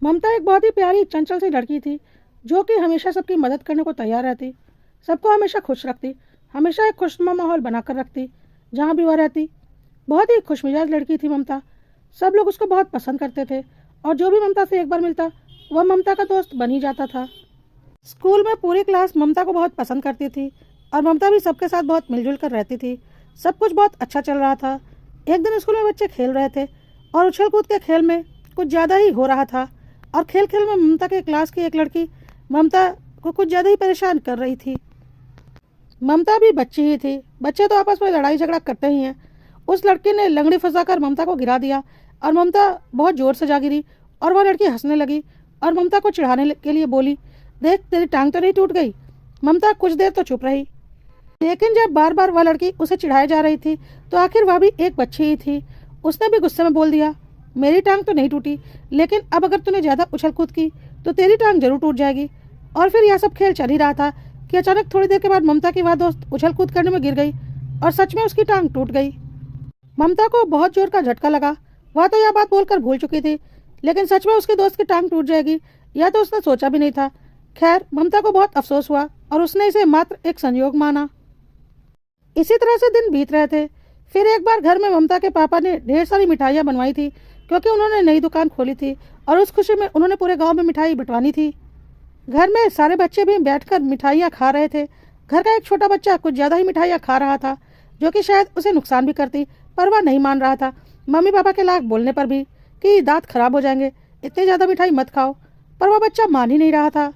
ममता एक बहुत ही प्यारी चंचल सी लड़की थी जो कि हमेशा सबकी मदद करने को तैयार रहती, सबको हमेशा खुश रखती, हमेशा एक खुशनुमा माहौल बनाकर रखती जहाँ भी वह रहती। बहुत ही खुशमिजाज लड़की थी ममता। सब लोग उसको बहुत पसंद करते थे और जो भी ममता से एक बार मिलता वह ममता का दोस्त बन ही जाता था। स्कूल में पूरी क्लास ममता को बहुत पसंद करती थी और ममता भी सबके साथ बहुत मिलजुल कर रहती थी। सब कुछ बहुत अच्छा चल रहा था। एक दिन स्कूल में बच्चे खेल रहे थे और उछल कूद के खेल में कुछ ज़्यादा ही हो रहा था और खेल खेल में ममता के क्लास की एक लड़की ममता को कुछ ज़्यादा ही परेशान कर रही थी। ममता भी बच्ची ही थी, बच्चे तो आपस में लड़ाई झगड़ा करते ही हैं। उस लड़की ने लंगड़ी फंसाकर ममता को गिरा दिया और ममता बहुत ज़ोर से जा गिरी और वह लड़की हंसने लगी और ममता को चिढ़ाने के लिए बोली, देख तेरी टांग तो नहीं टूट गई। ममता कुछ देर तो चुप रही, लेकिन जब बार बार वह लड़की उसे चिढ़ाई जा रही थी तो आखिर वह भी एक बच्ची ही थी। उसने भी गुस्से में बोल दिया, मेरी टांग तो नहीं टूटी, लेकिन अब अगर तूने ज़्यादा उछल कूद की तो तेरी टांग जरूर टूट जाएगी। और फिर यह सब खेल चल ही रहा था कि अचानक थोड़ी देर के बाद ममता की वह दोस्त उछल कूद करने में गिर गई और सच में उसकी टांग टूट गई। ममता को बहुत जोर का झटका लगा। वह तो यह बात बोलकर भूल चुकी थी, लेकिन सच में उसकी दोस्त की टांग टूट जाएगी यह तो उसने सोचा भी नहीं था। खैर, ममता को बहुत अफसोस हुआ और उसने इसे मात्र एक संयोग माना। इसी तरह से दिन बीत रहे थे। फिर एक बार घर में ममता के पापा ने ढेर सारी मिठाइयाँ बनवाई थी क्योंकि उन्होंने नई दुकान खोली थी और उस खुशी में उन्होंने पूरे गांव में मिठाई बंटवानी थी। घर में सारे बच्चे भी बैठकर मिठाइयाँ खा रहे थे। घर का एक छोटा बच्चा कुछ ज़्यादा ही मिठाइयाँ खा रहा था जो कि शायद उसे नुकसान भी करती, पर वह नहीं मान रहा था मम्मी पापा के लाख बोलने पर भी कि दांत खराब हो जाएंगे, इतनी ज़्यादा मिठाई मत खाओ, पर वह बच्चा मान ही नहीं रहा था।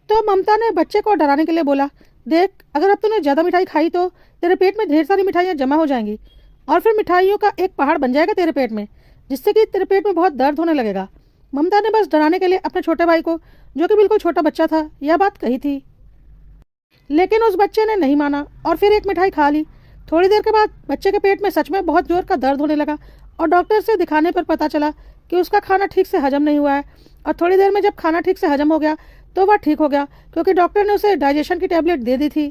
तो ममता ने बच्चे को डराने के लिए बोला, देख अगर अब तूने ज़्यादा मिठाई खाई तो तेरे पेट में ढेर सारी मिठाइयाँ जमा हो जाएंगी और फिर मिठाइयों का एक पहाड़ बन जाएगा तेरे पेट में, जिससे कि तेरे पेट में बहुत दर्द होने लगेगा। ममता ने बस डराने के लिए अपने छोटे भाई को, जो कि बिल्कुल छोटा बच्चा था, यह बात कही थी, लेकिन उस बच्चे ने नहीं माना और फिर एक मिठाई खा ली। थोड़ी देर के बाद बच्चे के पेट में सच में बहुत जोर का दर्द होने लगा और डॉक्टर से दिखाने पर पता चला कि उसका खाना ठीक से हजम नहीं हुआ है। और थोड़ी देर में जब खाना ठीक से हजम हो गया तो वह ठीक हो गया क्योंकि डॉक्टर ने उसे डाइजेशन की टैबलेट दे दी थी।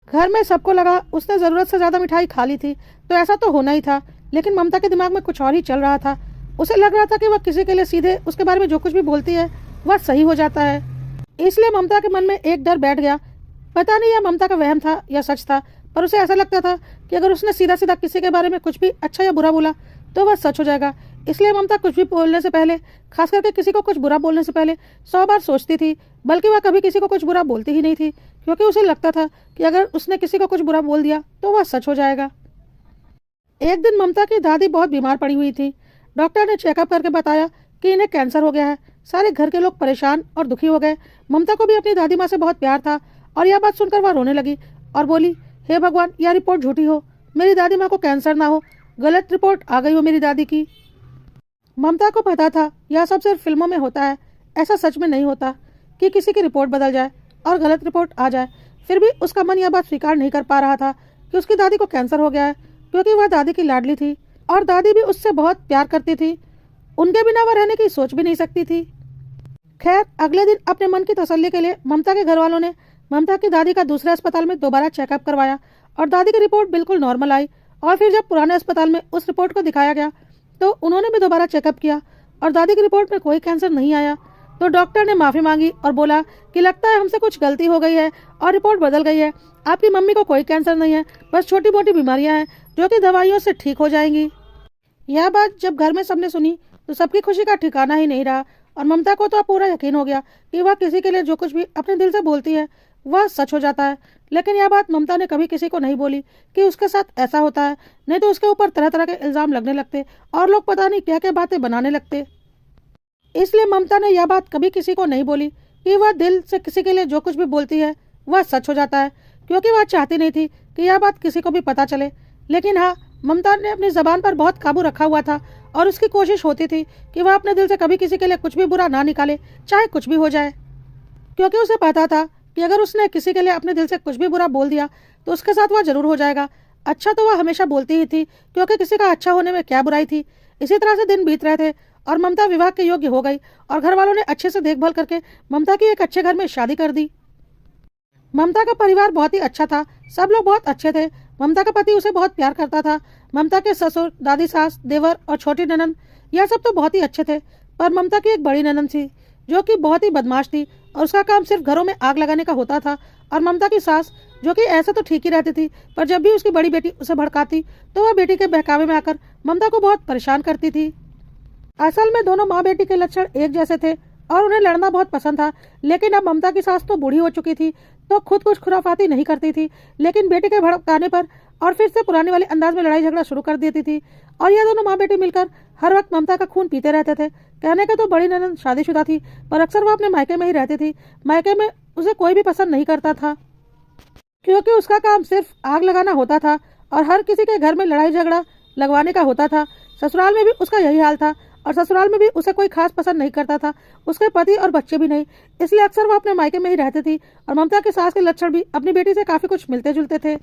घर में सबको लगा उसने ज़रूरत से ज़्यादा मिठाई खा ली थी, तो ऐसा तो होना ही था, लेकिन ममता के दिमाग में कुछ और ही चल रहा था। उसे लग रहा था कि वह किसी के लिए सीधे उसके बारे में जो कुछ भी बोलती है वह सही हो जाता है। इसलिए ममता के मन में एक डर बैठ गया। पता नहीं यह ममता का वहम था या सच था, पर उसे ऐसा लगता था कि अगर उसने सीधा सीधा किसी के बारे में कुछ भी अच्छा या बुरा बोला तो वह सच हो जाएगा। इसलिए ममता कुछ भी बोलने से पहले, खास करके किसी को कुछ बुरा बोलने से पहले 100 बार सोचती थी, बल्कि वह कभी किसी को कुछ बुरा बोलती ही नहीं थी क्योंकि उसे लगता था कि अगर उसने किसी को कुछ बुरा बोल दिया तो वह सच हो जाएगा। एक दिन ममता की दादी बहुत बीमार पड़ी हुई थी। डॉक्टर ने चेकअप करके बताया कि इन्हें कैंसर हो गया है। सारे घर के लोग परेशान और दुखी हो गए। ममता को भी अपनी दादी माँ से बहुत प्यार था और यह बात सुनकर वह रोने लगी और बोली, हे भगवान, यह रिपोर्ट झूठी हो, मेरी दादी माँ को कैंसर ना हो, गलत रिपोर्ट आ गई हो मेरी दादी की। ममता को पता था यह सब सिर्फ फिल्मों में होता है, ऐसा सच में नहीं होता कि किसी की रिपोर्ट बदल जाए और गलत रिपोर्ट आ जाए। फिर भी उसका मन यह बात स्वीकार नहीं कर पा रहा था कि उसकी दादी को कैंसर हो गया है, क्योंकि वह दादी की लाडली थी और दादी भी उससे बहुत प्यार करती थी। उनके बिना वह रहने की सोच भी नहीं सकती थी। खैर, अगले दिन अपने मन की तसल्ली के लिए ममता के घर वालों ने ममता की दादी का दूसरे अस्पताल में दोबारा चेकअप करवाया और दादी की रिपोर्ट बिल्कुल नॉर्मल आई। और फिर जब पुराने अस्पताल में उस रिपोर्ट को दिखाया गया तो उन्होंने भी दोबारा चेकअप किया और दादी की रिपोर्ट में कोई कैंसर नहीं आया। तो डॉक्टर ने माफ़ी मांगी और बोला कि लगता है हमसे कुछ गलती हो गई है और रिपोर्ट बदल गई है। आपकी मम्मी को कोई कैंसर नहीं है, बस छोटी मोटी बीमारियां हैं जो कि दवाइयों से ठीक हो जाएंगी। यह बात जब घर में सबने सुनी तो सबकी खुशी का ठिकाना ही नहीं रहा और ममता को तो अब पूरा यकीन हो गया कि वह किसी के लिए जो कुछ भी अपने दिल से बोलती है वह सच हो जाता है। लेकिन यह बात ममता ने कभी किसी को नहीं बोली कि उसके साथ ऐसा होता है, नहीं तो उसके ऊपर तरह तरह के इल्ज़ाम लगने लगते और लोग पता नहीं क्या क्या बातें बनाने लगते। इसलिए ममता ने यह बात कभी किसी को नहीं बोली कि वह दिल से किसी के लिए जो कुछ भी बोलती है वह सच हो जाता है, क्योंकि वह चाहती नहीं थी कि यह बात किसी को भी पता चले। लेकिन हाँ, ममता ने अपनी ज़बान पर बहुत काबू रखा हुआ था और उसकी कोशिश होती थी कि वह अपने दिल से कभी किसी के लिए कुछ भी बुरा ना निकाले, चाहे कुछ भी हो जाए, क्योंकि उसे पता था कि अगर उसने किसी के लिए अपने दिल से कुछ भी बुरा बोल दिया तो उसके साथ वह जरूर हो जाएगा। अच्छा तो वह हमेशा बोलती ही थी, क्योंकि किसी का अच्छा होने में क्या बुराई थी। इसी तरह से दिन बीत रहे थे और ममता विवाह के योग्य हो गई और घर वालों ने अच्छे से देखभाल करके ममता की एक अच्छे घर में शादी कर दी। ममता का परिवार बहुत ही अच्छा था, सब लोग बहुत अच्छे थे। ममता का पति उसे बहुत प्यार करता था। ममता के ससुर, दादी सास, देवर और छोटी ननद, यह सब तो बहुत ही अच्छे थे। पर ममता की एक बड़ी ननद थी जो कि बहुत ही बदमाश थी और उसका काम सिर्फ घरों में आग लगाने का होता था। और ममता की सास जो कि ऐसा तो ठीक ही रहती थी, पर जब भी उसकी बड़ी बेटी उसे भड़काती तो वह बेटी के बहकावे में आकर ममता को बहुत परेशान करती थी। असल में दोनों माँ बेटी के लक्षण एक जैसे थे और उन्हें लड़ना बहुत पसंद था। लेकिन अब ममता की सास तो बूढ़ी हो चुकी थी तो खुद कुछ खुराफाती नहीं करती थी, लेकिन बेटी के भड़काने पर और फिर से पुराने वाले अंदाज में लड़ाई झगड़ा शुरू कर देती थी। और यह दोनों माँ बेटी मिलकर हर वक्त ममता का खून पीते रहते थे। कहने का तो बड़ी ननद शादीशुदा थी, पर अक्सर वो अपने मायके में ही रहती थी। मायके में उसे कोई भी पसंद नहीं करता था क्योंकि उसका काम सिर्फ आग लगाना होता था और हर किसी के घर में लड़ाई झगड़ा लगवाने का होता था। ससुराल में भी उसका यही हाल था और ससुराल में भी उसे कोई खास पसंद नहीं करता था, उसके पति और बच्चे भी नहीं। इसलिए अक्सर वो अपने मायके में ही रहती थी और ममता के सास के लक्षण भी अपनी बेटी से काफी कुछ मिलते जुलते थे।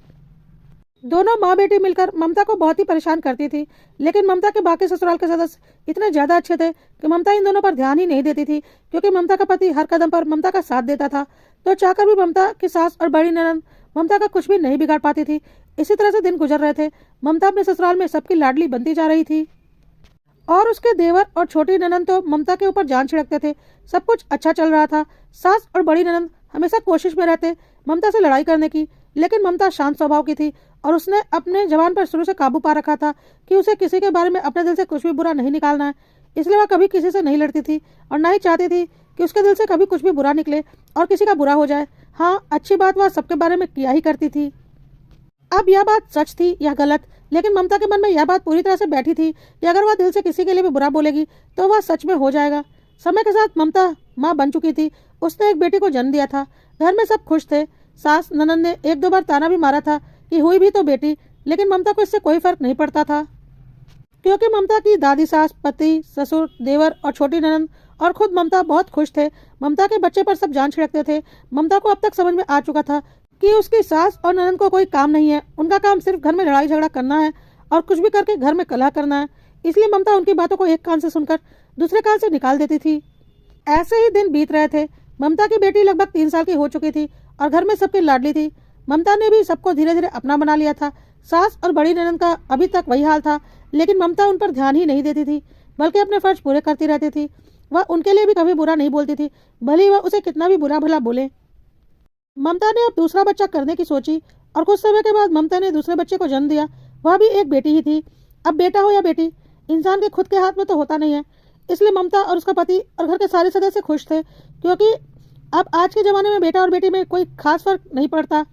दोनों माँ बेटी मिलकर ममता को बहुत ही परेशान करती थी, लेकिन ममता के बाकी ससुराल के सदस्य इतने ज्यादा अच्छे थे कि ममता इन दोनों पर ध्यान ही नहीं देती थी, क्योंकि ममता का पति हर कदम पर ममता का साथ देता था। तो चाहकर भी ममता की सास और बड़ी ननद ममता का कुछ भी नहीं बिगाड़ पाती थी। इसी तरह से दिन गुजर रहे थे। ममता अपने ससुराल में सबकी लाडली बनती जा रही थी और उसके देवर और छोटी ननद तो ममता के ऊपर जान छिड़कते थे। सब कुछ अच्छा चल रहा था। सास और बड़ी ननद हमेशा कोशिश में रहते ममता से लड़ाई करने की, लेकिन ममता शांत स्वभाव की थी और उसने अपने जबान पर शुरू से काबू पा रखा था कि उसे किसी के बारे में अपने दिल से कुछ भी बुरा नहीं निकालना है। इसलिए वह कभी किसी से नहीं लड़ती थी और ना ही चाहती थी कि उसके दिल से कभी कुछ भी बुरा निकले और किसी का बुरा हो जाए। हाँ, अच्छी बात वह सबके बारे में किया ही करती थी। अब यह बात सच थी या गलत, लेकिन ममता के मन में यह बात पूरी तरह से बैठी थी कि अगर वह दिल से किसी के लिए भी बुरा बोलेगी तो वह सच में हो जाएगा। समय के साथ ममता माँ बन चुकी थी। उसने एक बेटी को जन्म दिया था। घर में सब खुश थे। सास ननद ने एक दो बार ताना भी मारा था कि हुई भी तो बेटी, लेकिन ममता को इससे कोई फर्क नहीं पड़ता था क्योंकि ममता की दादी सास, पति, ससुर, देवर और छोटी ननद और खुद ममता बहुत खुश थे। ममता के बच्चे पर सब जान छिड़कते थे। ममता को अब तक समझ में आ चुका था कि उसकी सास और ननद को कोई काम नहीं है। उनका काम सिर्फ घर में लड़ाई झगड़ा करना है और कुछ भी करके घर में कलह करना है। इसलिए ममता उनकी बातों को एक कान से सुनकर दूसरे कान से निकाल देती थी। ऐसे ही दिन बीत रहे थे। ममता की बेटी लगभग 3 साल की हो चुकी थी और घर में सबकी लाडली थी। ममता ने भी सबको धीरे धीरे अपना बना लिया था। सास और बड़ी ननद का अभी तक वही हाल था, लेकिन ममता उन पर ध्यान ही नहीं देती थी, बल्कि अपने फर्ज पूरे करती रहती थी। वह उनके लिए भी कभी बुरा नहीं बोलती थी, भले ही वह उसे कितना भी बुरा भला बोले। ममता ने अब दूसरा बच्चा करने की सोची और कुछ समय के बाद ममता ने दूसरे बच्चे को जन्म दिया। वह भी एक बेटी ही थी। अब बेटा हो या बेटी, इंसान के खुद के हाथ में तो होता नहीं है। इसलिए ममता और उसका पति और घर के सारे सदस्य खुश थे, क्योंकि अब आज के जमाने में बेटा और बेटी में कोई खास फर्क नहीं पड़ता।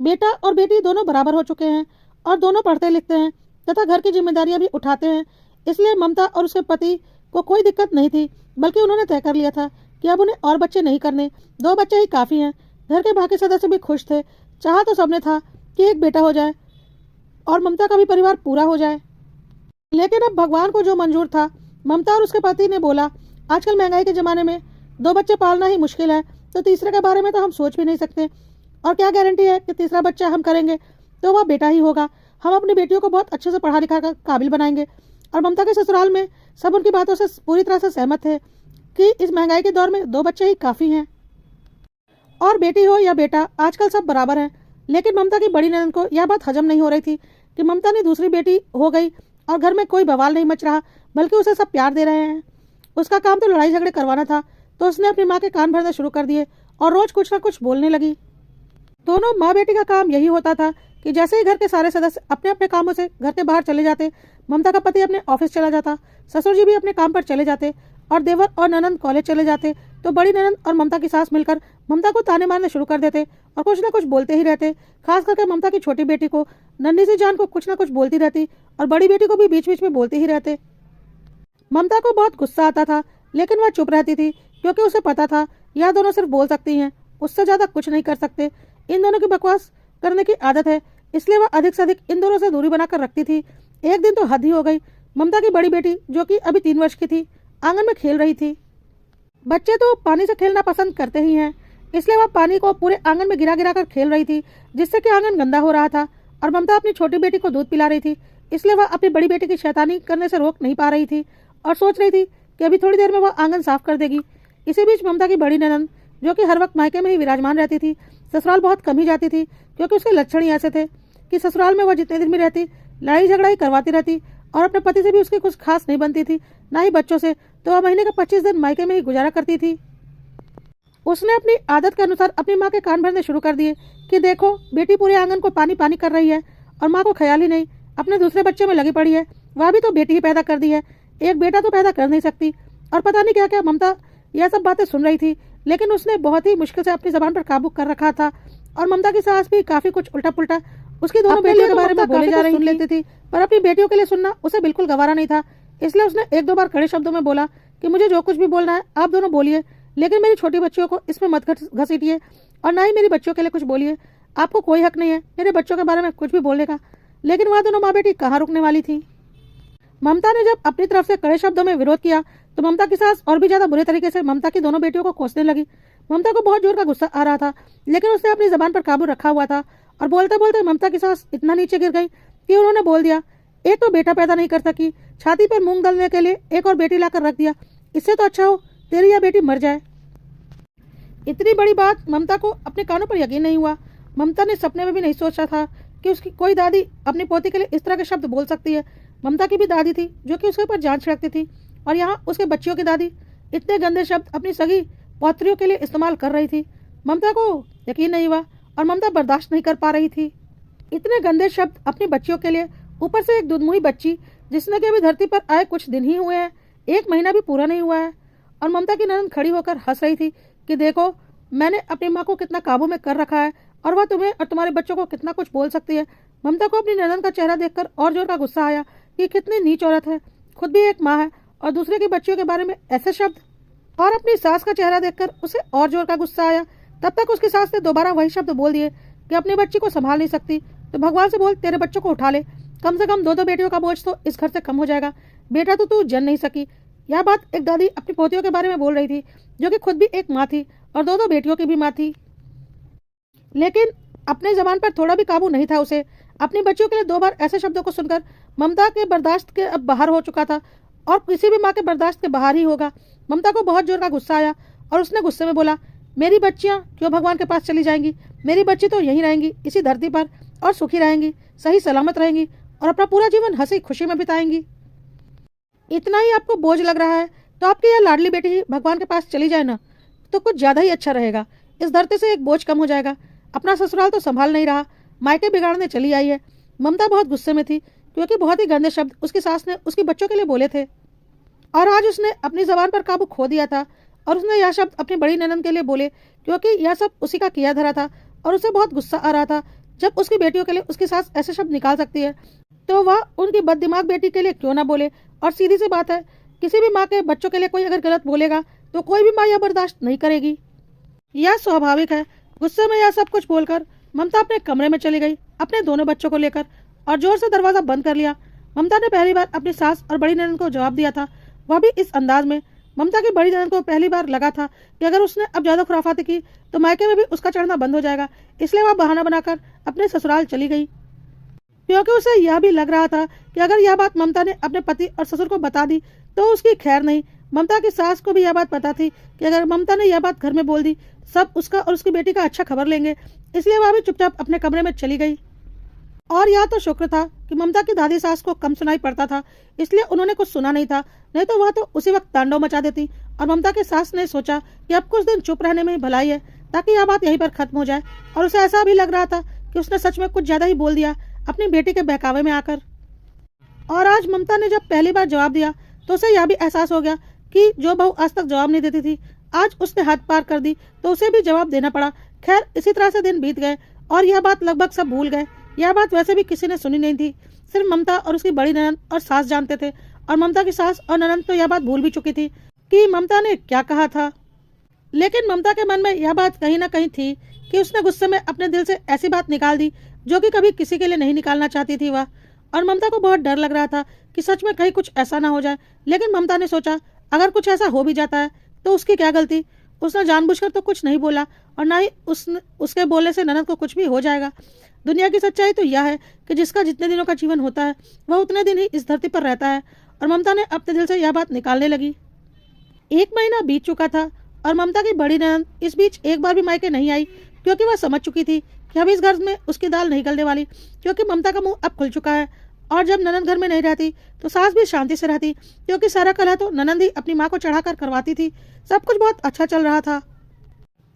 बेटा और बेटी दोनों बराबर हो चुके हैं और दोनों पढ़ते लिखते हैं तथा घर की जिम्मेदारियां भी उठाते हैं। इसलिए ममता और उसके पति को कोई दिक्कत नहीं थी, बल्कि उन्होंने तय कर लिया था कि अब उन्हें और बच्चे नहीं करने, 2 बच्चे ही काफ़ी हैं। घर के बाकी सदस्य भी खुश थे। चाहा तो सबने था कि एक बेटा हो जाए और ममता का भी परिवार पूरा हो जाए, लेकिन अब भगवान को जो मंजूर था। ममता और उसके पति ने बोला, आजकल महंगाई के ज़माने में 2 बच्चे पालना ही मुश्किल है, तो तीसरे के बारे में तो हम सोच भी नहीं सकते। और क्या गारंटी है कि तीसरा बच्चा हम करेंगे तो वह बेटा ही होगा। हम अपनी बेटियों को बहुत अच्छे से पढ़ा लिखा कर काबिल बनाएंगे। और ममता के ससुराल में सब उनकी बातों से पूरी तरह से सहमत थे कि इस महंगाई के दौर में 2 बच्चे ही काफ़ी हैं और बेटी हो या बेटा आजकल सब बराबर हैं। लेकिन ममता की बड़ी ननद को यह बात हजम नहीं हो रही थी कि ममता ने दूसरी बेटी हो गई और घर में कोई बवाल नहीं मच रहा, बल्कि उसे सब प्यार दे रहे हैं। उसका काम तो लड़ाई झगड़े करवाना था, तो उसने अपनी माँ के कान भरने शुरू कर दिए और रोज कुछ ना कुछ बोलने लगी। दोनों माँ बेटी का काम यही होता था कि जैसे ही घर के सारे सदस्य अपने अपने कामों से घर के बाहर चले जाते, ममता का पति अपने ऑफिस चला जाता, ससुर जी भी अपने काम पर चले जाते और देवर और ननद कॉलेज चले जाते, तो बड़ी ननद और ममता की सास मिलकर ममता को ताने मारने शुरू कर देते और कुछ ना कुछ बोलते ही रहते। खास करके ममता की छोटी बेटी को, नन्ही सी जान को कुछ ना कुछ बोलती रहती और बड़ी बेटी को भी बीच बीच में बोलते ही रहते। ममता को बहुत गुस्सा आता था, लेकिन वह चुप रहती थी क्योंकि उसे पता था यह दोनों सिर्फ बोल सकती हैं, उससे ज़्यादा कुछ नहीं कर सकते। इन दोनों की बकवास करने की आदत है, इसलिए वह अधिक से अधिक इन दोनों से दूरी बनाकर रखती थी। एक दिन तो हद ही हो गई। ममता की बड़ी बेटी, जो कि अभी 3 वर्ष की थी, आंगन में खेल रही थी। बच्चे तो पानी से खेलना पसंद करते ही हैं, इसलिए वह पानी को पूरे आंगन में गिरा गिरा कर खेल रही थी, जिससे कि आंगन गंदा हो रहा था। और ममता अपनी छोटी बेटी को दूध पिला रही थी, इसलिए वह अपनी बड़ी बेटी की शैतानी करने से रोक नहीं पा रही थी और सोच रही थी कि अभी थोड़ी देर में वह आंगन साफ कर देगी। इसी बीच ममता की बड़ी ननद, जो कि हर वक्त मायके में ही विराजमान रहती थी, ससुराल बहुत कम ही जाती थी, क्योंकि उसके लक्षण ही ऐसे थे कि ससुराल में वह जितने दिन भी रहती लड़ाई झगड़ा ही करवाती रहती और अपने पति से भी उसकी कुछ खास नहीं बनती थी। ना ही बच्चों से, तो वह महीने के 25 दिन मायके में ही गुजारा करती थी। उसने अपनी आदत के अनुसार अपनी माँ के कान भरने शुरू कर दिए कि देखो बेटी पूरे आंगन को पानी पानी कर रही है और माँ को ख्याल ही नहीं, अपने दूसरे बच्चे में लगी पड़ी है। वह भी तो बेटी ही पैदा कर दी है, एक बेटा तो पैदा कर नहीं सकती। और पता नहीं क्या क्या ममता यह सब बातें सुन रही थी, लेकिन उसने बहुत ही मुश्किल से अपनी जबान पर काबू कर रखा था। और ममता की सास भी काफी कुछ उल्टा पुल्टा उसकी दोनों बेटियों के बारे में बोले जा रही लेती थी, पर अपनी बेटियों के लिए सुनना उसे बिल्कुल गवारा नहीं था। इसलिए उसने एक दो बार कड़े शब्दों में बोला कि मुझे जो कुछ भी बोलना है आप दोनों बोलिए, लेकिन मेरी छोटी बच्चियों को इसमें मत घसीटिए और ना ही मेरी बच्चियों के लिए कुछ बोलिए। आपको कोई हक नहीं है मेरे बच्चों के बारे में कुछ भी बोलने का। लेकिन वह दोनों माँ बेटी कहाँ रुकने वाली थी। ममता ने जब अपनी तरफ से कड़े शब्दों में विरोध किया तो ममता की सास और भी ज्यादा बुरे तरीके से ममता की दोनों बेटियों को कोसने लगी। ममता को बहुत जोर का गुस्सा आ रहा था, लेकिन उसने अपनी जबान पर काबू रखा हुआ था और बोलते बोलते ममता की सास इतना नीचे गिर गई कि उन्होंने बोल दिया, एक तो बेटा पैदा नहीं कर सकी, छाती पर मूंग दलने के लिए एक और बेटी लाकर रख दिया, इससे तो अच्छा हो तेरी यह बेटी मर जाए। इतनी बड़ी बात ममता को अपने कानों पर यकीन नहीं हुआ। ममता ने सपने में भी नहीं सोचा था कि उसकी कोई दादी अपनी पोती के लिए इस तरह के शब्द बोल सकती है। ममता की भी दादी थी जो कि उसके ऊपर जान छिड़कती थी, और यहाँ उसके बच्चियों की दादी इतने गंदे शब्द अपनी सगी पौत्रियों के लिए इस्तेमाल कर रही थी। ममता को यकीन नहीं हुआ और ममता बर्दाश्त नहीं कर पा रही थी इतने गंदे शब्द अपनी बच्चियों के लिए, ऊपर से एक दूधमुही बच्ची जिसने कि अभी धरती पर आए कुछ दिन ही हुए हैं, 1 महीना भी पूरा नहीं हुआ है। और ममता की ननद खड़ी होकर हंस रही थी कि देखो मैंने अपनी माँ को कितना काबू में कर रखा है और वह तुम्हें और तुम्हारे बच्चों को कितना कुछ बोल सकती है। ममता को अपनी ननद का चेहरा देखकर और जोर का गुस्सा आया कि कितनी नीच औरत है, खुद भी एक माँ है और दूसरे की बच्चियों के बारे में ऐसे शब्द। और अपनी सास का चेहरा देखकर उसे और जोर का गुस्सा आया। तब तक उसकी सास ने दोबारा वही शब्द बोल दिए कि अपनी बच्ची को संभाल नहीं सकती तो भगवान से बोल तेरे बच्चों को उठा ले, कम से कम 2 बेटियों का बोझ तो इस घर से कम हो जाएगा, बेटा तो तू जन नहीं सकी। यह बात एक दादी अपनी पोतियों के बारे में बोल रही थी जो कि खुद भी एक माँ थी और 2 बेटियों की भी माँ थी। लेकिन अपने जबान पर थोड़ा भी काबू नहीं था उसे। अपनी बच्चियों के लिए 2 बार ऐसे शब्दों को सुनकर ममता के बर्दाश्त के अब बाहर हो चुका था और किसी भी माँ के बर्दाश्त के बाहर ही होगा। ममता को बहुत जोर का गुस्सा आया और उसने गुस्से में बोला, मेरी बच्चियाँ क्यों भगवान के पास चली जाएंगी, मेरी बच्ची तो यहीं रहेंगी इसी धरती पर और सुखी रहेंगी, सही सलामत रहेंगी और अपना पूरा जीवन हंसी खुशी में बिताएंगी। इतना ही आपको बोझ लग रहा है तो आपकी यह लाडली बेटी ही भगवान के पास चली जाए ना तो कुछ ज़्यादा ही अच्छा रहेगा, इस धरती से एक बोझ कम हो जाएगा। अपना ससुराल तो संभाल नहीं रहा, मायके बिगाड़ने चली आई है। ममता बहुत गुस्से में थी क्योंकि बहुत ही गंदे शब्द उसकी सास ने उसकी बच्चों के लिए बोले थे और आज उसने अपनी जबान पर काबू खो दिया था और उसने यह शब्द अपनी बड़ी ननद के लिए बोले क्योंकि यह सब उसी का किया धरा था और उसे बहुत गुस्सा आ रहा था। जब उसकी बेटियों के लिए उसकी सास ऐसे शब्द निकाल सकती है तो वह उनकी बददिमाग बेटी के लिए क्यों ना बोले। और सीधी सी बात है, किसी भी माँ के बच्चों के लिए कोई अगर गलत बोलेगा तो कोई भी माँ यह बर्दाश्त नहीं करेगी, यह स्वाभाविक है। गुस्से में यह सब कुछ बोलकर ममता अपने कमरे में चली गई अपने दोनों बच्चों को लेकर और जोर से दरवाजा बंद कर लिया। ममता ने पहली बार अपनी सास और बड़ी ननद को जवाब दिया था, वह भी इस अंदाज में। ममता की बड़ी ननद को पहली बार लगा था कि अगर उसने अब ज्यादा खुराफाती की तो मायके में भी उसका चढ़ना बंद हो जाएगा, इसलिए वह बहाना बनाकर अपने ससुराल चली गई क्योंकि उसे यह भी लग रहा था कि अगर यह बात ममता ने अपने पति और ससुर को बता दी तो उसकी खैर नहीं। ममता की सास को भी यह बात पता थी कि अगर ममता ने यह बात घर में बोल दी सब उसका और उसकी बेटी का अच्छा खबर लेंगे, इसलिए वह भी चुपचाप अपने कमरे में चली गई। और यह तो शुक्र था कि ममता की दादी सास को कम सुनाई पड़ता था, इसलिए उन्होंने कुछ सुना नहीं था, नहीं तो वह तो उसी वक्त तांडव मचा देती। और ममता की सास ने सोचा कि अब कुछ दिन चुप रहने में ही भलाई है ताकि यह बात यहीं पर खत्म हो जाए। और उसे ऐसा भी लग रहा था कि उसने सच में कुछ ज्यादा ही बोल दिया अपनी बेटी के बहकावे में आकर। और आज ममता ने जब पहली बार जवाब दिया तो उसे यह भी एहसास हो गया कि जो बहू आज तक जवाब नहीं देती थी आज उसने हद पार कर दी तो उसे भी जवाब देना पड़ा। खैर इसी तरह से दिन बीत गए और यह बात लगभग सब भूल गए। यह बात वैसे भी किसी ने सुनी नहीं थी, सिर्फ ममता और उसकी बड़ी ननद और सास जानते थे। और ममता की सास और ननद तो यह बात भूल भी चुकी थी कि ममता ने क्या कहा था। लेकिन ममता के मन में यह बात कहीं ना कहीं थी कि उसने गुस्से में अपने दिल से ऐसी बात निकाल दी जो कि कभी किसी के लिए नहीं निकालना चाहती थी वह। और ममता को बहुत डर लग रहा था कि सच में कहीं कुछ ऐसा ना हो जाए। लेकिन ममता ने सोचा अगर कुछ ऐसा हो भी जाता है तो उसकी क्या गलती, उसने जानबूझकर तो कुछ नहीं बोला और ना ही उसके बोलने से ननद को कुछ भी हो जाएगा। दुनिया की सच्चाई तो यह है कि जिसका जितने दिनों का जीवन होता है वह उतने दिन ही इस धरती पर रहता है। और ममता ने अपने दिल से यह बात निकालने लगी। 1 महीना बीत चुका था और ममता की बड़ी ननद इस बीच एक बार भी मायके नहीं आई क्योंकि वह समझ चुकी थी कि अब इस घर में उसकी दाल नहीं गलने वाली, क्योंकि ममता का मुंह अब खुल चुका है और जब ननंद घर में नहीं रहती तो सास भी शांति से रहती, क्योंकि सारा कलह तो ननंद ही अपनी माँ को चढ़ाकर करवाती थी। सब कुछ बहुत अच्छा चल रहा था।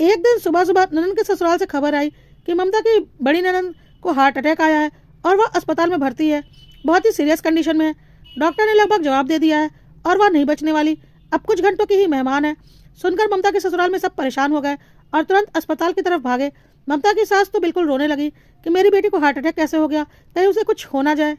एक दिन सुबह सुबह ननंद के ससुराल से खबर आई कि ममता की बड़ी ननंद को हार्ट अटैक आया है और वह अस्पताल में भर्ती है, बहुत ही सीरियस कंडीशन में है। डॉक्टर ने लगभग जवाब दे दिया है और वह नहीं बचने वाली, अब कुछ घंटों की ही मेहमान है। सुनकर ममता के ससुराल में सब परेशान हो गए और तुरंत अस्पताल की तरफ भागे। ममता की सास तो बिल्कुल रोने लगी कि मेरी बेटी को हार्ट अटैक कैसे हो गया, कहीं उसे कुछ हो ना जाए।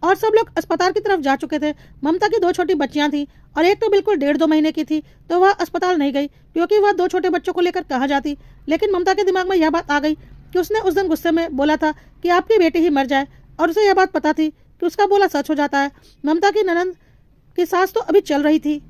और सब लोग अस्पताल की तरफ जा चुके थे। ममता की 2 छोटी बच्चियां थीं और एक तो बिल्कुल 1.5-2 महीने की थी, तो वह अस्पताल नहीं गई क्योंकि वह 2 छोटे बच्चों को लेकर कहाँ जाती। लेकिन ममता के दिमाग में यह बात आ गई कि उसने उस दिन गुस्से में बोला था कि आपकी बेटी ही मर जाए, और उसे यह बात पता थी कि उसका बोला सच हो जाता है। ममता की ननंद की सास तो अभी चल रही थी,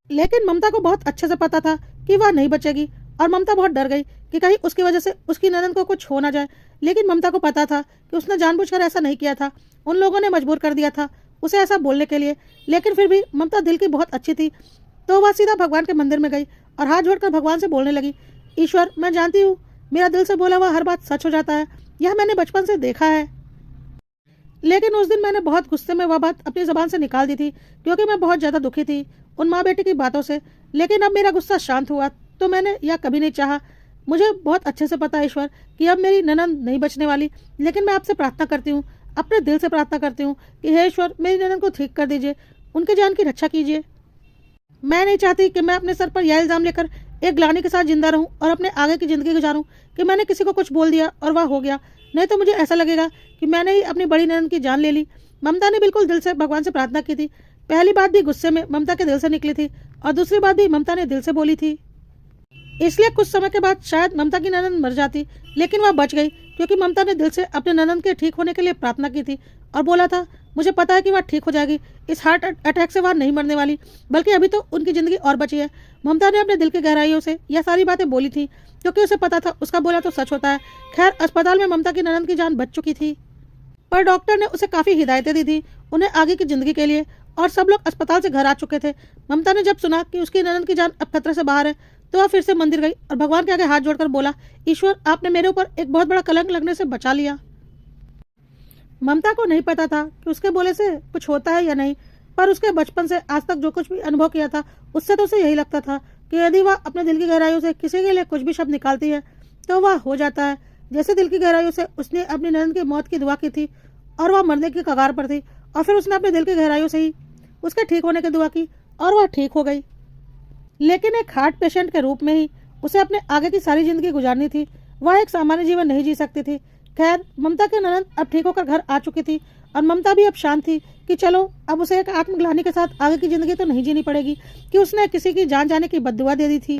लेकिन ममता को बहुत अच्छे से पता था कि वह नहीं बचेगी और ममता बहुत डर गई कि कहीं उसकी वजह से उसकी ननंद को कुछ हो ना जाए। लेकिन ममता को पता था कि उसने जानबूझकर ऐसा नहीं किया था, उन लोगों ने मजबूर कर दिया था उसे ऐसा बोलने के लिए। लेकिन फिर भी ममता दिल की बहुत अच्छी थी, तो वह सीधा भगवान के मंदिर में गई और हाथ जोड़कर भगवान से बोलने लगी, ईश्वर, मैं जानती हूँ मेरा दिल से बोला हुआ हर बात सच हो जाता है, यह मैंने बचपन से देखा है। लेकिन उस दिन मैंने बहुत गुस्से में वह बात अपनी ज़बान से निकाल दी थी, क्योंकि मैं बहुत ज़्यादा दुखी थी उन माँ बेटी की बातों से। लेकिन अब मेरा गुस्सा शांत हुआ, तो मैंने यह कभी नहीं चाहा। मुझे बहुत अच्छे से पता है ईश्वर कि अब मेरी ननंद नहीं बचने वाली, लेकिन मैं आपसे प्रार्थना करती हूँ, अपने दिल से प्रार्थना करती हूँ कि हे ईश्वर, मेरी ननंद को ठीक कर दीजिए, उनके जान की रक्षा कीजिए। मैं नहीं चाहती कि मैं अपने सर पर यह इल्ज़ाम लेकर एक ग्लानि के साथ जिंदा रहूं और अपने आगे की ज़िंदगी गुजारूं कि मैंने किसी को कुछ बोल दिया और वह हो गया। नहीं तो मुझे ऐसा लगेगा कि मैंने ही अपनी बड़ी ननंद की जान ले ली। ममता ने बिल्कुल दिल से भगवान से प्रार्थना की थी। पहली बात भी गुस्से में ममता के दिल से निकली थी और दूसरी बात भी ममता ने दिल से बोली थी। इसलिए कुछ समय के बाद शायद ममता की ननंद मर जाती, लेकिन वह बच गई क्योंकि ममता ने दिल से अपने ननंद के ठीक होने के लिए प्रार्थना की थी और बोला था, मुझे पता है कि वह ठीक हो जाएगी, इस हार्ट अटैक से वह नहीं मरने वाली, बल्कि अभी तो उनकी ज़िंदगी और बची है। ममता ने अपने दिल की गहराइयों से यह सारी बातें बोली थी क्योंकि उसे पता था उसका बोला तो सच होता है। खैर, अस्पताल में ममता की ननंद की जान बच चुकी थी, पर डॉक्टर ने उसे काफ़ी हिदायतें दी थी उन्हें आगे की ज़िंदगी के लिए, और सब लोग अस्पताल से घर आ चुके थे। ममता ने जब सुना कि उसकी ननंद की जान अब खतरे से बाहर है, तो वह फिर से मंदिर गई और भगवान के आगे हाथ जोड़कर बोला, ईश्वर, आपने मेरे ऊपर एक बहुत बड़ा कलंक लगने से बचा लिया। ममता को नहीं पता था कि उसके बोले से कुछ होता है या नहीं, पर उसके बचपन से आज तक जो कुछ भी अनुभव किया था उससे तो उसे यही लगता था कि यदि वह अपने दिल की गहराइयों से किसी के लिए कुछ भी शब्द निकालती है तो वह हो जाता है। जैसे दिल की गहराइयों से उसने अपनी ननंद की मौत की दुआ की थी और वह मरने की कगार पर थी, और फिर उसने अपने दिल की गहराइयों से ही उसके ठीक होने की दुआ की और वह ठीक हो गई। लेकिन एक हार्ट पेशेंट के रूप में ही उसे अपने आगे की सारी जिंदगी गुजारनी थी, वह एक सामान्य जीवन नहीं जी सकती थी। खैर, ममता की ननंद अब ठीक होकर घर आ चुकी थी और ममता भी अब शांत थी कि चलो, अब उसे एक आत्मग्लानि के साथ आगे की जिंदगी तो नहीं जीनी पड़ेगी कि उसने किसी की जान जाने की बद्दुआ दे दी थी।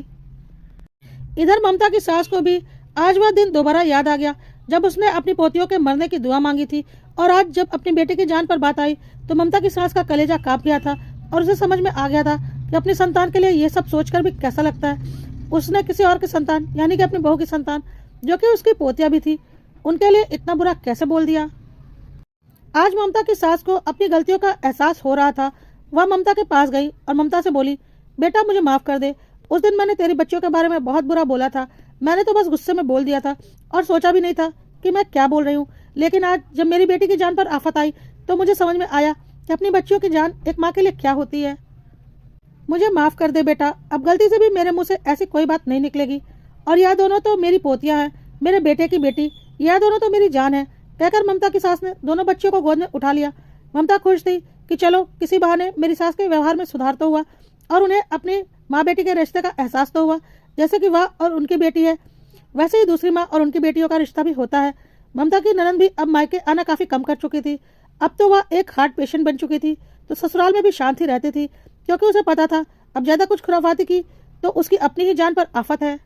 इधर ममता की सास को भी आज वह दिन दोबारा याद आ गया जब उसने अपनी पोतियों के मरने की दुआ मांगी थी, और आज जब अपनी बेटी की जान पर बात आई तो ममता की सास का कलेजा कांप गया था और उसे समझ में आ गया था कि अपनी संतान के लिए ये सब सोचकर भी कैसा लगता है। उसने किसी और की संतान, यानी कि अपनी बहू की संतान, जो कि उसकी पोतिया भी थी, उनके लिए इतना बुरा कैसे बोल दिया। आज ममता की सास को अपनी गलतियों का एहसास हो रहा था। वह ममता के पास गई और ममता से बोली, बेटा, मुझे माफ़ कर दे, उस दिन मैंने तेरी बच्चियों के बारे में बहुत बुरा बोला था। मैंने तो बस गुस्से में बोल दिया था और सोचा भी नहीं था कि मैं क्या बोल रही हूँ। लेकिन आज जब मेरी बेटी की जान पर आफत आई तो मुझे समझ में आया कि अपनी बच्चियों की जान एक माँ के लिए क्या होती है। मुझे माफ़ कर दे बेटा, अब गलती से भी मेरे मुंह से ऐसी कोई बात नहीं निकलेगी। और यह दोनों तो मेरी पोतियाँ हैं, मेरे बेटे की बेटी, यह दोनों तो मेरी जान है। कहकर ममता की सास ने दोनों बच्चियों को गोद में उठा लिया। ममता खुश थी कि चलो, किसी बहाने मेरी सास के व्यवहार में सुधार तो हुआ और उन्हें अपनी माँ बेटी के रिश्ते का एहसास तो हुआ। जैसे कि वह और उनकी बेटी है, वैसे ही दूसरी माँ और उनकी बेटियों का रिश्ता भी होता है। ममता की ननंद भी अब मायके आना काफ़ी कम कर चुकी थी। अब तो वह एक हार्ट पेशेंट बन चुकी थी, तो ससुराल में भी शांति रहती थी, क्योंकि उसे पता था अब ज़्यादा कुछ खुराफाती की तो उसकी अपनी ही जान पर आफत है।